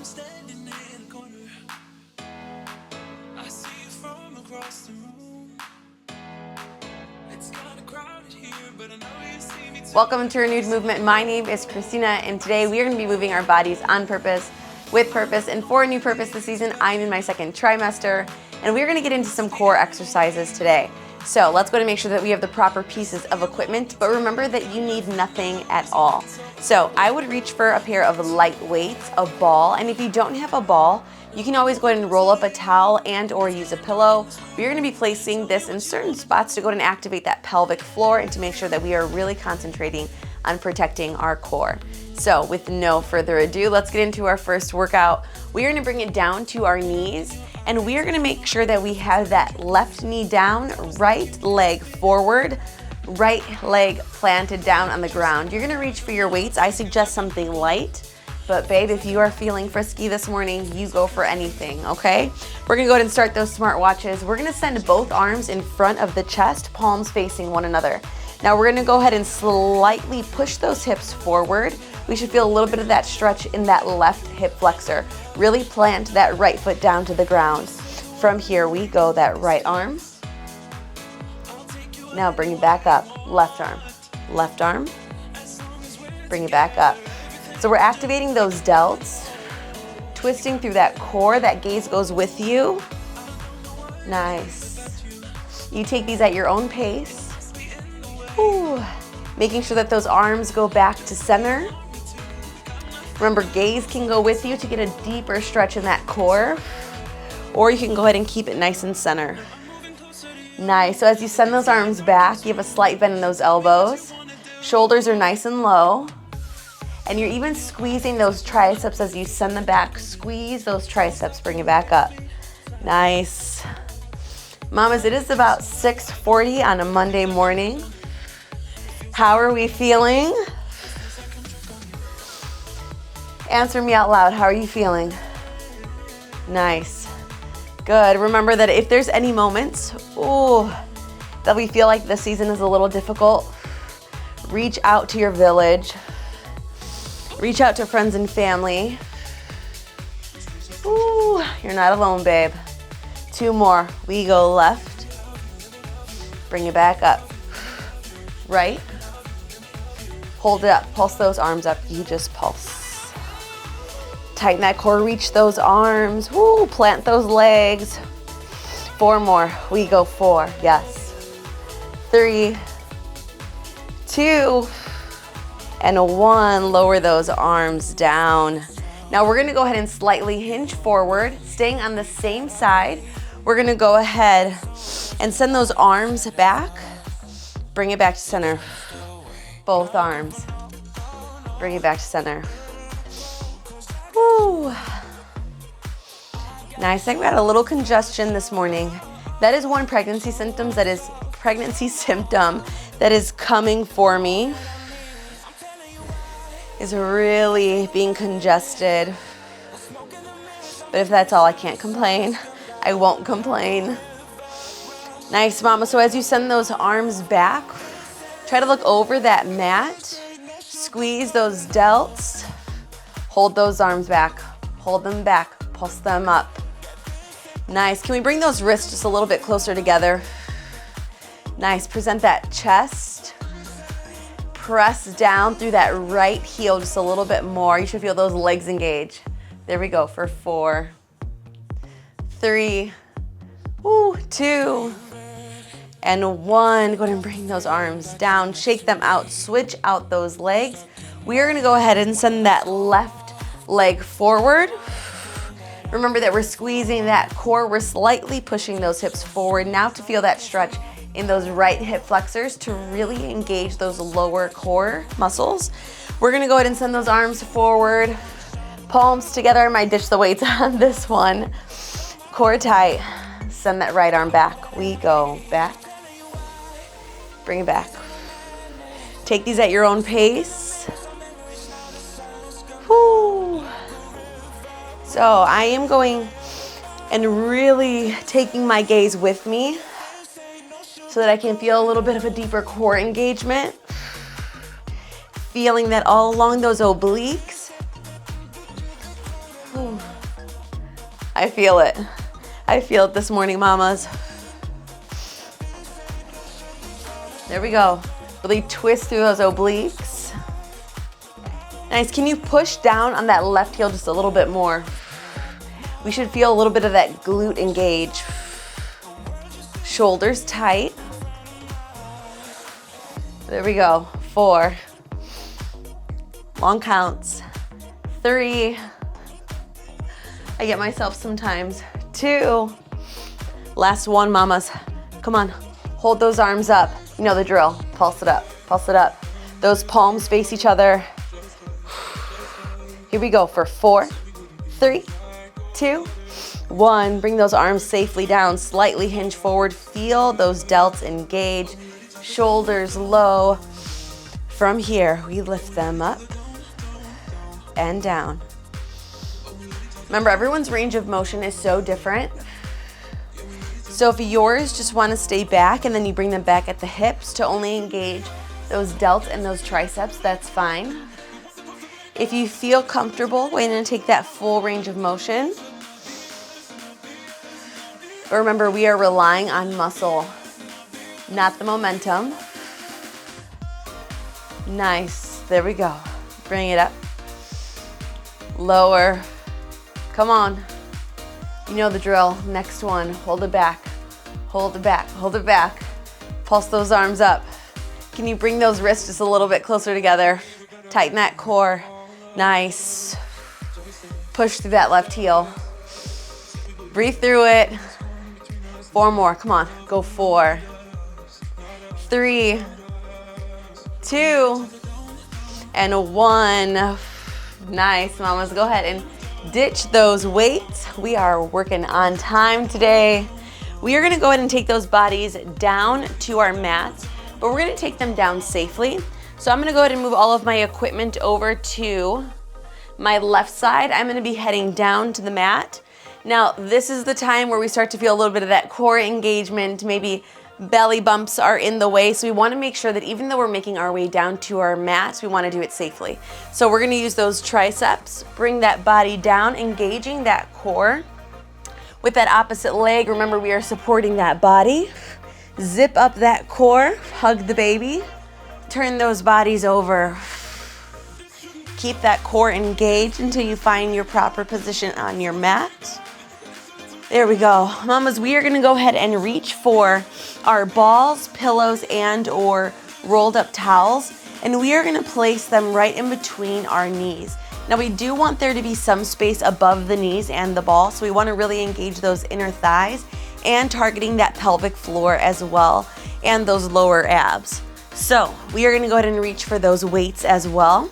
I'm standing in the corner. I see you from across the room. It's kind of crowded here, but I know you see me too. Welcome to Renewed Movement. My name is Christina, and today we are going to be moving our bodies on purpose, with purpose, and for a new purpose this season. I'm in my second trimester, and we're going to get into some core exercises today. So let's go to make sure that we have the proper pieces of equipment, but remember that you need nothing at all. So I would reach for a pair of light weights, a ball, and if you don't have a ball, you can always go ahead and roll up a towel and or use a pillow. We're going to be placing this in certain spots to go ahead and activate that pelvic floor and to make sure that we are really concentrating on protecting our core. So with no further ado, let's get into our first workout. We are going to bring it down to our knees, and we are going to make sure that we have that left knee down, right leg forward, right leg planted down on the ground. You're going to reach for your weights. I suggest something light. But babe, if you are feeling frisky this morning, you go for anything, okay? We're gonna go ahead and start those smart watches. We're gonna send both arms in front of the chest, palms facing one another. Now we're gonna go ahead and slightly push those hips forward. We should feel a little bit of that stretch in that left hip flexor. Really plant that right foot down to the ground. From here we go, that right arm. Now bring it back up, left arm, bring it back up. So we're activating those delts, twisting through that core. That gaze goes with you. Nice. You take these at your own pace. Ooh. Making sure that those arms go back to center. Remember, gaze can go with you to get a deeper stretch in that core, or you can go ahead and keep it nice and center. Nice. So as you send those arms back, you have a slight bend in those elbows. Shoulders are nice and low. And you're even squeezing those triceps as you send them back. Squeeze those triceps, bring it back up. Nice. Mamas, it is about 6:40 on a Monday morning. How are we feeling? Answer me out loud, how are you feeling? Nice. Good. Remember that if there's any moments, that we feel like this season is a little difficult, reach out to your village. Reach out to friends and family. Ooh, you're not alone, babe. 2 more. We go left. Bring it back up. Right. Hold it up. Pulse those arms up. You just pulse. Tighten that core. Reach those arms. Woo, plant those legs. 4 more. We go 4. Yes. 3, 2, and 1, lower those arms down. Now we're gonna go ahead and slightly hinge forward, staying on the same side. We're gonna go ahead and send those arms back. Bring it back to center. Both arms. Bring it back to center. Woo. Nice, I got a little congestion this morning. That is one pregnancy symptom that is coming for me. Is really being congested. But if that's all, I can't complain. I won't complain. Nice, mama. So as you send those arms back, try to look over that mat. Squeeze those delts. Hold those arms back. Hold them back. Pulse them up. Nice. Can we bring those wrists just a little bit closer together? Nice. Present that chest. Press down through that right heel just a little bit more. You should feel those legs engage. There we go for 4, 3, 2, and 1. Go ahead and bring those arms down. Shake them out. Switch out those legs. We are going to go ahead and send that left leg forward. Remember that we're squeezing that core. We're slightly pushing those hips forward. Now to feel that stretch in those right hip flexors to really engage those lower core muscles. We're gonna go ahead and send those arms forward, palms together. I might ditch the weights on this one. Core tight, send that right arm back. We go back, bring it back. Take these at your own pace. Whew. So I am going and really taking my gaze with me so that I can feel a little bit of a deeper core engagement. Feeling that all along those obliques. Whew. I feel it. I feel it this morning, mamas. There we go. Really twist through those obliques. Nice. Can you push down on that left heel just a little bit more? We should feel a little bit of that glute engage. Shoulders tight. There we go. 4. Long counts. 3. I get myself sometimes. 2. Last one, mamas. Come on. Hold those arms up. You know the drill. Pulse it up. Pulse it up. Those palms face each other. Here we go for 4, 3, 2, 1. Bring those arms safely down. Slightly hinge forward. Feel those delts engage. Shoulders low. From here, we lift them up and down. Remember, everyone's range of motion is so different. So if yours just want to stay back and then you bring them back at the hips to only engage those delts and those triceps, that's fine. If you feel comfortable, we're going to take that full range of motion. But remember, we are relying on muscle, not the momentum. Nice. There we go. Bring it up. Lower. Come on. You know the drill. Next one. Hold it back. Hold it back. Hold it back. Pulse those arms up. Can you bring those wrists just a little bit closer together? Tighten that core. Nice. Push through that left heel. Breathe through it. 4 more. Come on. Go 4, 3, 2, and 1. Nice, mamas. Go ahead and ditch those weights. We are working on time today. We are going to go ahead and take those bodies down to our mats, but we're going to take them down safely. So I'm going to go ahead and move all of my equipment over to my left side. I'm going to be heading down to the mat. Now, this is the time where we start to feel a little bit of that core engagement. Maybe belly bumps are in the way. So we want to make sure that even though we're making our way down to our mats, we want to do it safely. So we're going to use those triceps, bring that body down, engaging that core. With that opposite leg, remember we are supporting that body. Zip up that core, hug the baby. Turn those bodies over. Keep that core engaged until you find your proper position on your mat. There we go. Mamas, we are going to go ahead and reach for our balls, pillows, and or rolled up towels, and we are going to place them right in between our knees. Now we do want there to be some space above the knees and the ball, so we want to really engage those inner thighs and targeting that pelvic floor as well and those lower abs. So we are going to go ahead and reach for those weights as well.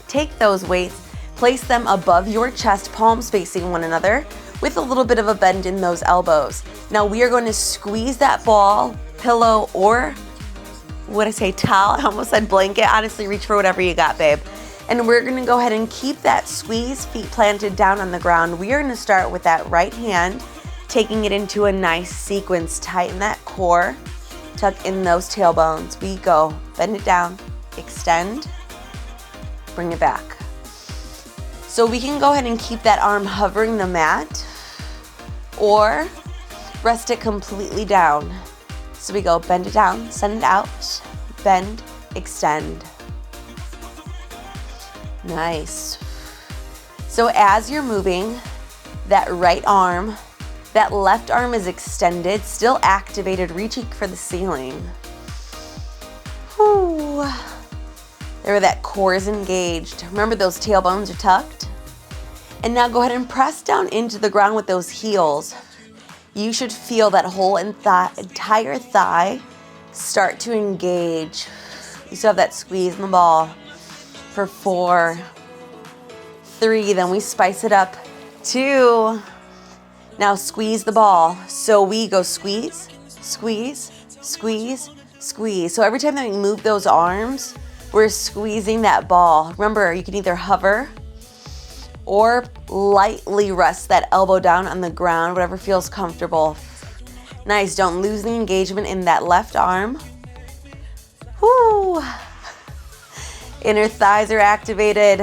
Take those weights, place them above your chest, palms facing one another, with a little bit of a bend in those elbows. Now we are going to squeeze that ball, pillow, or what I say, towel. I almost said blanket. Honestly, reach for whatever you got, babe. And we're going to go ahead and keep that squeeze, feet planted down on the ground. We are going to start with that right hand, taking it into a nice sequence. Tighten that core, tuck in those tailbones. We go, bend it down, extend, bring it back. So we can go ahead and keep that arm hovering the mat or rest it completely down. So we go, bend it down, send it out, bend, extend. Nice. So as you're moving that right arm, that left arm is extended, still activated, reaching for the ceiling. Whew. There, that core is engaged. Remember, those tailbones are tucked. And now go ahead and press down into the ground with those heels. You should feel that whole entire thigh start to engage. You still have that squeeze in the ball. For 4, 3, then we spice it up. 2. Now squeeze the ball. So we go squeeze, squeeze, squeeze, squeeze. So every time that we move those arms, we're squeezing that ball. Remember, you can either hover or lightly rest that elbow down on the ground, whatever feels comfortable. Nice, don't lose the engagement in that left arm. Whoo! Inner thighs are activated.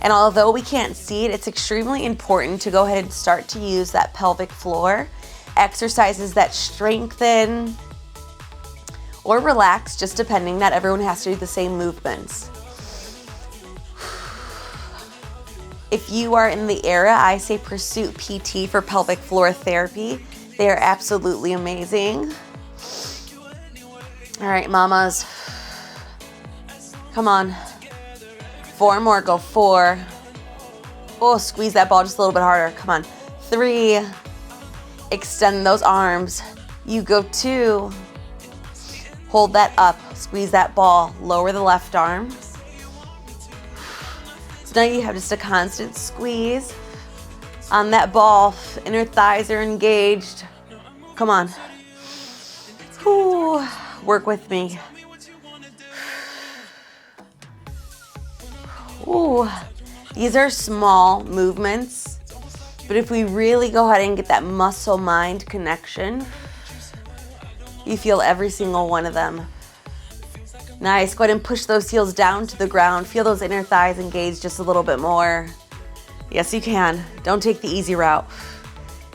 And although we can't see it, it's extremely important to go ahead and start to use that pelvic floor. Exercises that strengthen or relax, just depending. Not everyone has to do the same movements. If you are in the area, I say pursue PT for pelvic floor therapy. They are absolutely amazing. All right, mamas. Come on. 4 more, go 4. Oh, squeeze that ball just a little bit harder. Come on. 3. Extend those arms. You go 2. Hold that up. Squeeze that ball. Lower the left arm. So now you have just a constant squeeze on that ball. Inner thighs are engaged. Come on. Whew. Work with me. Ooh. These are small movements, but if we really go ahead and get that muscle-mind connection, you feel every single one of them. Nice. Go ahead and push those heels down to the ground. Feel those inner thighs engage just a little bit more. Yes, you can. Don't take the easy route.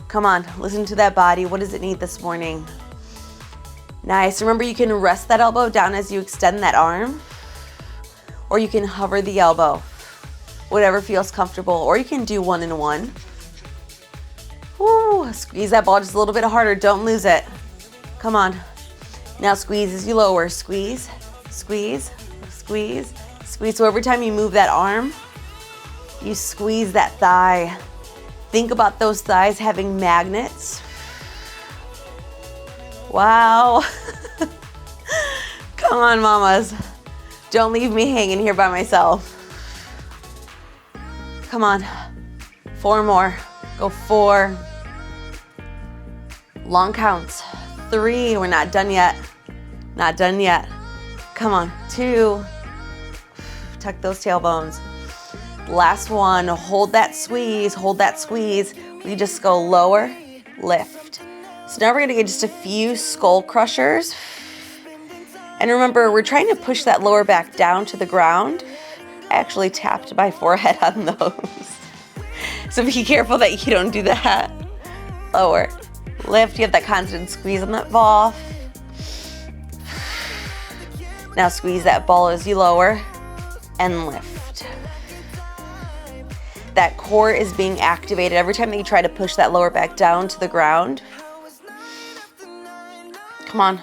Come on, listen to that body. What does it need this morning? Nice. Remember, you can rest that elbow down as you extend that arm, or you can hover the elbow, whatever feels comfortable, or you can do 1 and 1. Woo, squeeze that ball just a little bit harder. Don't lose it. Come on. Now squeeze as you lower. Squeeze, squeeze, squeeze, squeeze. So every time you move that arm, you squeeze that thigh. Think about those thighs having magnets. Wow. Come on, mamas. Don't leave me hanging here by myself. Come on. 4 more. Go 4. Long counts. 3. We're not done yet. Not done yet. Come on. 2. Tuck those tailbones. Last one. Hold that squeeze. Hold that squeeze. We just go lower, lift. So now we're going to get just a few skull crushers. And remember, we're trying to push that lower back down to the ground. I actually tapped my forehead on those. So be careful that you don't do that. Lower, lift. You have that constant squeeze on that ball. Now squeeze that ball as you lower and lift. That core is being activated every time that you try to push that lower back down to the ground. Come on.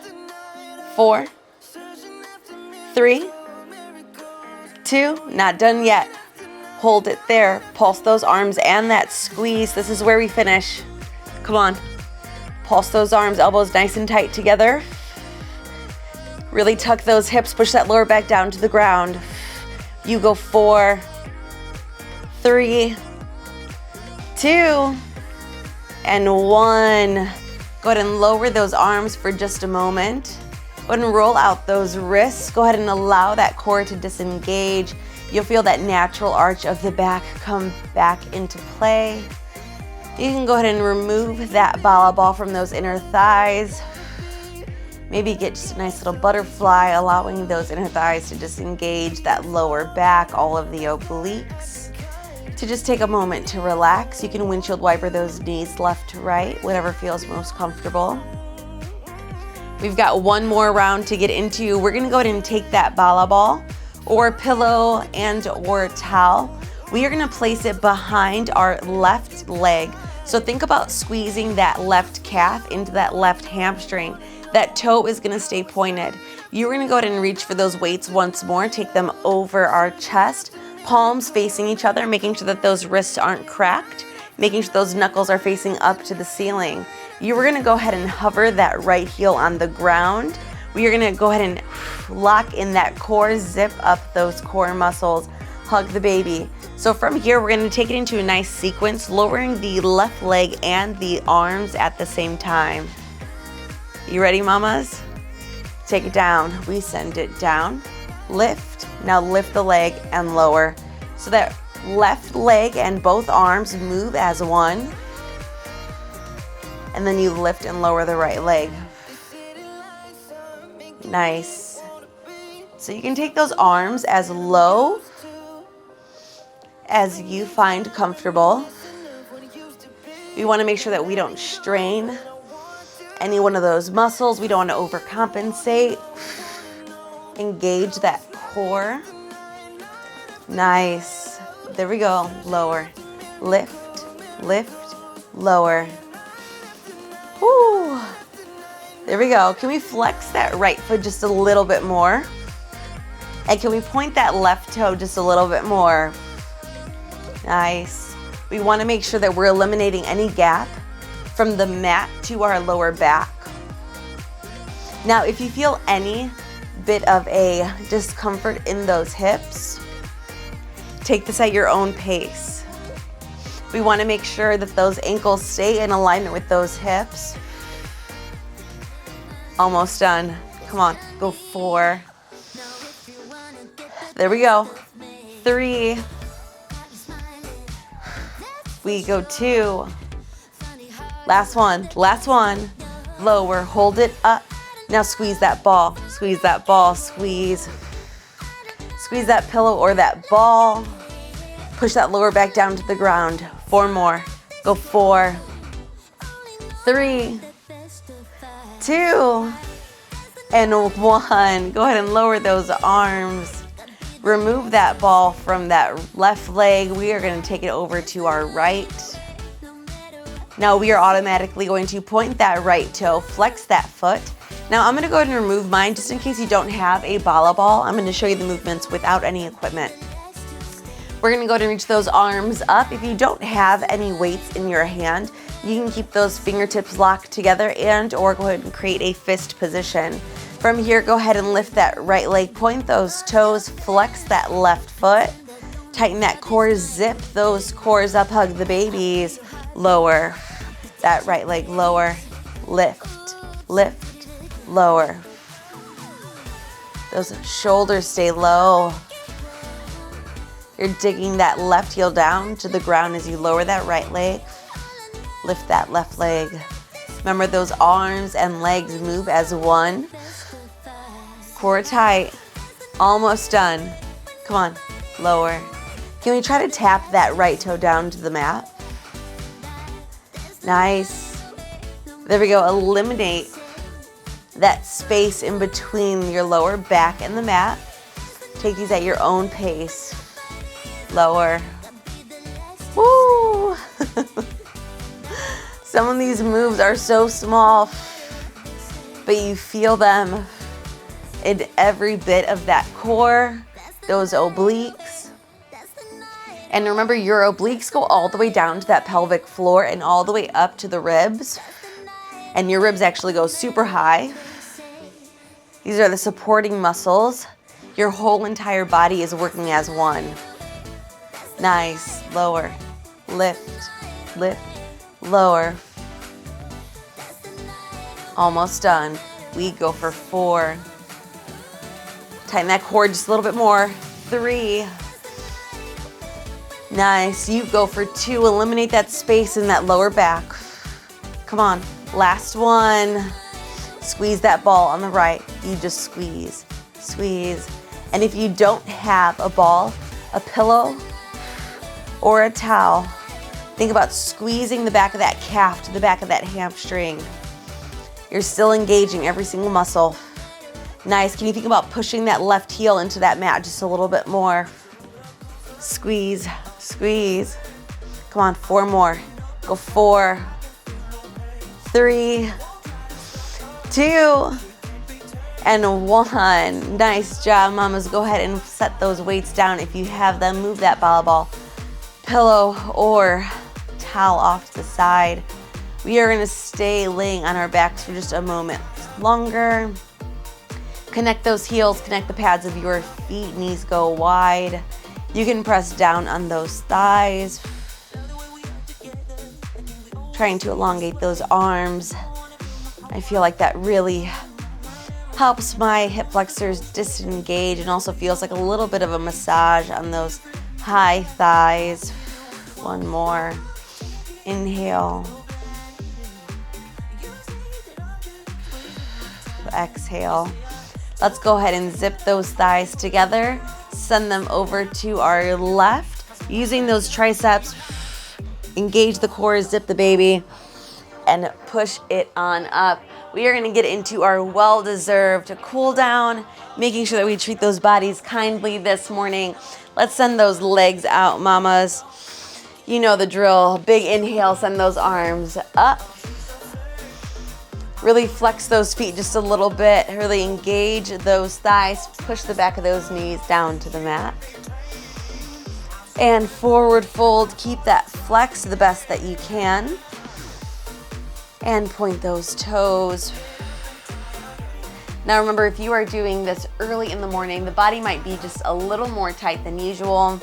4, 3, 2, not done yet. Hold it there. Pulse those arms and that squeeze. This is where we finish. Come on. Pulse those arms, elbows nice and tight together. Really tuck those hips, push that lower back down to the ground. You go 4, 3, 2, and 1. Go ahead and lower those arms for just a moment. Go ahead and roll out those wrists. Go ahead and allow that core to disengage. You'll feel that natural arch of the back come back into play. You can go ahead and remove that bala ball from those inner thighs. Maybe get just a nice little butterfly, allowing those inner thighs to disengage that lower back, all of the obliques. To just take a moment to relax. You can windshield wiper those knees left to right, whatever feels most comfortable. We've got 1 more round to get into. We're gonna go ahead and take that bala ball or pillow and or towel. We are gonna place it behind our left leg. So think about squeezing that left calf into that left hamstring. That toe is gonna stay pointed. You're gonna go ahead and reach for those weights once more. Take them over our chest, palms facing each other, making sure that those wrists aren't cracked, making sure those knuckles are facing up to the ceiling. You're gonna go ahead and hover that right heel on the ground. We are gonna go ahead and lock in that core, zip up those core muscles, hug the baby. So from here, we're gonna take it into a nice sequence, lowering the left leg and the arms at the same time. You ready, mamas? Take it down. We send it down, lift. Now lift the leg and lower. So that left leg and both arms move as one. And then you lift and lower the right leg. Nice. So you can take those arms as low as you find comfortable. We want to make sure that we don't strain any one of those muscles. We don't want to overcompensate. Engage that core. Nice. There we go. Lower. Lift, lift, lower. Woo. There we go. Can we flex that right foot just a little bit more? And can we point that left toe just a little bit more? Nice. We want to make sure that we're eliminating any gap from the mat to our lower back. Now, if you feel any bit of a discomfort in those hips, take this at your own pace. We want to make sure that those ankles stay in alignment with those hips. Almost done. Come on, go 4. There we go. 3. We go 2. Last one, last one. Lower, hold it up. Now squeeze that ball, squeeze that ball, squeeze. Squeeze that pillow or that ball. Push that lower back down to the ground. 4 more. Go 4, 3, 2, and 1. Go ahead and lower those arms. Remove that ball from that left leg. We are going to take it over to our right. Now we are automatically going to point that right toe, flex that foot. Now I'm going to go ahead and remove mine just in case you don't have a bala ball. I'm going to show you the movements without any equipment. We're going to go ahead and reach those arms up. If you don't have any weights in your hand, you can keep those fingertips locked together and or go ahead and create a fist position. From here, go ahead and lift that right leg, point those toes, flex that left foot, tighten that core, zip those cores up, hug the babies, lower that right leg, lower, lift, lift, lower. Those shoulders stay low. You're digging that left heel down to the ground as you lower that right leg, lift that left leg. Remember, those arms and legs move as one. Core tight, almost done. Come on, lower. Can we try to tap that right toe down to the mat? Nice. There we go, eliminate that space in between your lower back and the mat. Take these at your own pace. Lower. Woo! Some of these moves are so small, but you feel them in every bit of that core, those obliques. And remember, your obliques go all the way down to that pelvic floor and all the way up to the ribs. And your ribs actually go super high. These are the supporting muscles. Your whole entire body is working as one. Nice. Lower. Lift. Lift. Lower. Almost done. We go for 4. Tighten that core just a little bit more. 3. Nice. You go for 2. Eliminate that space in that lower back. Come on. Last one. Squeeze that ball on the right. You just squeeze. Squeeze. And if you don't have a ball, a pillow, or a towel, think about squeezing the back of that calf to the back of that hamstring. You're still engaging every single muscle. Nice. Can you think about pushing that left heel into that mat just a little bit more? Squeeze, squeeze. Come on, 4 more. Go 4, 3, 2, and 1. Nice job, mamas. Go ahead and set those weights down if you have them. Move that bala ball, pillow, or towel off to the side. We are gonna stay laying on our backs for just a moment longer. Connect those heels, connect the pads of your feet, knees go wide. You can press down on those thighs. Trying to elongate those arms. I feel like that really helps my hip flexors disengage and also feels like a little bit of a massage on those high thighs. 1 more. Inhale. Exhale. Let's go ahead and zip those thighs together. Send them over to our left. Using those triceps, engage the core, zip the baby, and push it on up. We are gonna get into our well-deserved cool down, making sure that we treat those bodies kindly this morning. Let's send those legs out, mamas. You know the drill. Big inhale, send those arms up. Really flex those feet just a little bit. Really engage those thighs. Push the back of those knees down to the mat. And forward fold. Keep that flex the best that you can. And point those toes. Now remember, if you are doing this early in the morning, the body might be just a little more tight than usual.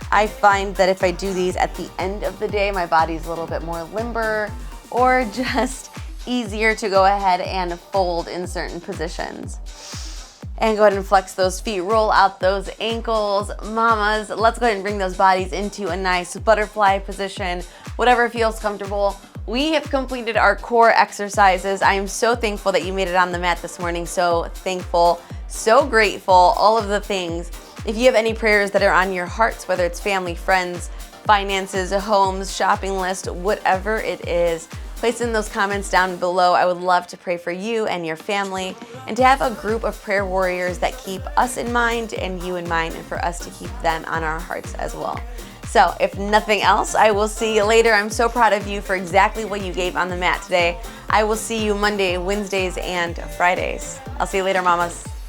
I find that if I do these at the end of the day, my body's a little bit more limber or just easier to go ahead and fold in certain positions. And go ahead and flex those feet, roll out those ankles. Mamas, let's go ahead and bring those bodies into a nice butterfly position, whatever feels comfortable. We have completed our core exercises. I am so thankful that you made it on the mat this morning. So thankful, so grateful, all of the things. If you have any prayers that are on your hearts, whether it's family, friends, finances, homes, shopping list, whatever it is, place in those comments down below. I would love to pray for you and your family and to have a group of prayer warriors that keep us in mind and you in mind, and for us to keep them on our hearts as well. So if nothing else, I will see you later. I'm so proud of you for exactly what you gave on the mat today. I will see you Monday, Wednesdays, and Fridays. I'll see you later, mamas.